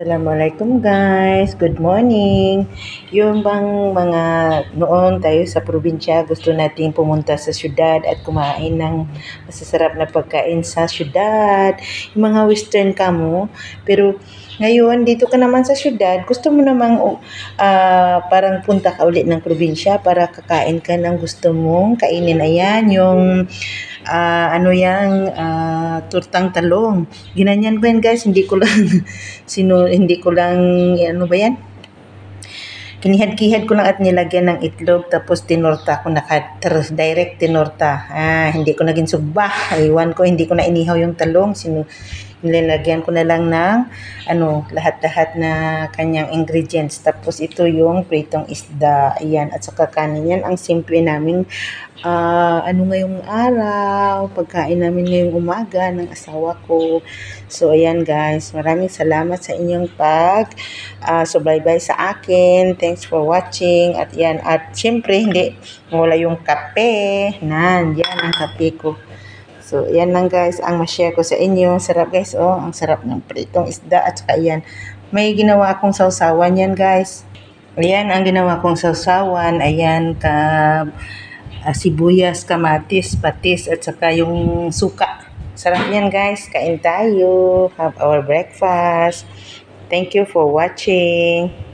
Assalamualaikum guys, good morning. Yung bang mga noon tayo sa probinsya, gusto nating pumunta sa syudad at kumain ng masasarap na pagkain sa syudad, yung mga western kamo. Pero ngayon, dito ka naman sa syudad, gusto mo namang parang punta ka ulit ng probinsya para kakain ka ng gusto mong kainin. Ayan, yung turtang talong. Ginanyan ko yan guys, hindi ko lang hindi ko lang ano ba yan? Kinihad-kihad ko lang at nilagyan ng itlog tapos tinorta ko direct tinorta. Hindi ko naging sugba. Iwan ko, hindi ko na inihaw yung talong. Nilalagyan ko na lang ng lahat-lahat na kanyang ingredients. Tapos ito yung pritong isda. Ayan, at saka kanin. Yan ang simple naming ngayong araw, pagkain namin ngayong umaga ng asawa ko. So, ayan guys, maraming salamat sa inyong subaybay sa akin. Thanks for watching. At yan, at syempre, hindi wala yung kape. Yan ang kape ko. So, yan lang guys, ang ma-share ko sa inyo. Sarap guys, ang sarap ng pritong isda. At saka yan, may ginawa akong sausawan yan guys. Ayan, ang ginawa kong sausawan, ayan, sibuyas, kamatis, patis, at saka yung suka. Sarap yan guys, kain tayo. Have our breakfast. Thank you for watching.